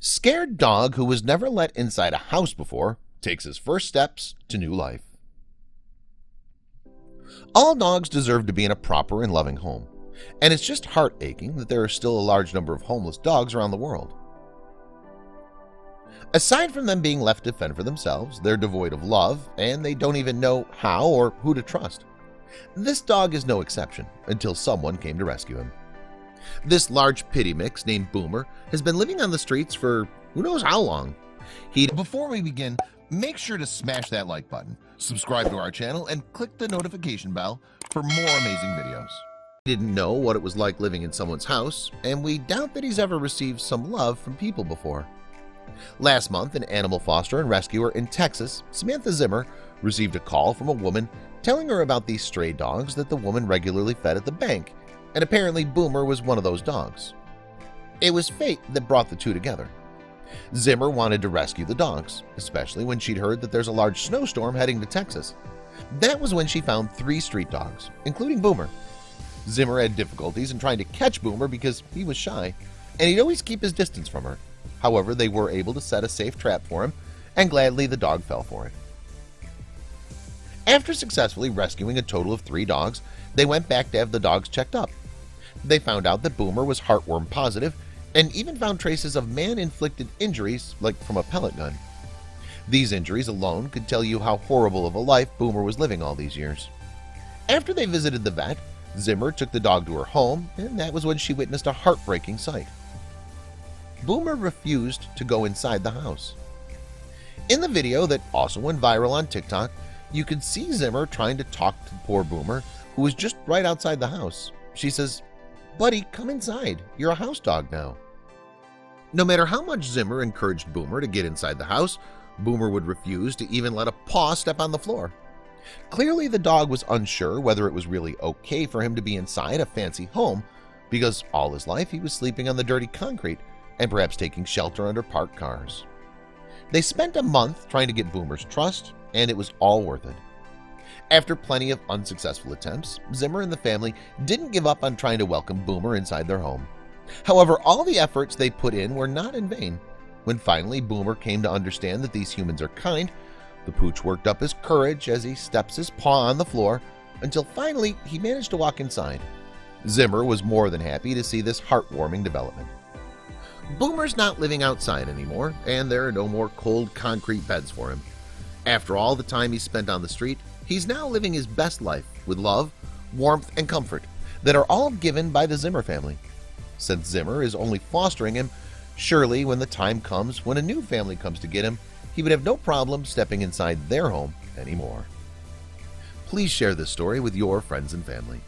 Scared dog who was never let inside a house before takes his first steps to new life. All dogs deserve to be in a proper and loving home, and it's just heart-aching that there are still a large number of homeless dogs around the world. Aside from them being left to fend for themselves, they're devoid of love, and they don't even know how or who to trust. This dog is no exception until someone came to rescue him. This large pity mix named Boomer has been living on the streets for who knows how long. Before we begin, make sure to smash that like button, subscribe to our channel, and click the notification bell for more amazing videos. He didn't know what it was like living in someone's house, and we doubt that he's ever received some love from people before. Last month, an animal foster and rescuer in Texas, Samantha Zimmer, received a call from a woman telling her about these stray dogs that the woman regularly fed at the bank, and apparently Boomer was one of those dogs. It was fate that brought the two together. Zimmer wanted to rescue the dogs, especially when she'd heard that there's a large snowstorm heading to Texas. That was when she found 3 street dogs, including Boomer. Zimmer had difficulties in trying to catch Boomer because he was shy, and he'd always keep his distance from her. However, they were able to set a safe trap for him, and gladly the dog fell for it. After successfully rescuing a total of 3 dogs, they went back to have the dogs checked up. They found out that Boomer was heartworm positive and even found traces of man-inflicted injuries like from a pellet gun. These injuries alone could tell you how horrible of a life Boomer was living all these years. After they visited the vet, Zimmer took the dog to her home, and that was when she witnessed a heartbreaking sight. Boomer refused to go inside the house. In the video that also went viral on TikTok, you could see Zimmer trying to talk to poor Boomer, who was just right outside the house. She says, "Buddy, come inside. You're a house dog now." No matter how much Zimmer encouraged Boomer to get inside the house, Boomer would refuse to even let a paw step on the floor. Clearly, the dog was unsure whether it was really okay for him to be inside a fancy home, because all his life he was sleeping on the dirty concrete and perhaps taking shelter under parked cars. They spent a month trying to get Boomer's trust, and it was all worth it. After plenty of unsuccessful attempts, Zimmer and the family didn't give up on trying to welcome Boomer inside their home. However, all the efforts they put in were not in vain. When finally Boomer came to understand that these humans are kind, the pooch worked up his courage as he steps his paw on the floor until finally he managed to walk inside. Zimmer was more than happy to see this heartwarming development. Boomer's not living outside anymore, and there are no more cold concrete beds for him. After all the time he spent on the street, he's now living his best life with love, warmth, and comfort that are all given by the Zimmer family. Since Zimmer is only fostering him, surely when the time comes when a new family comes to get him, he would have no problem stepping inside their home anymore. Please share this story with your friends and family.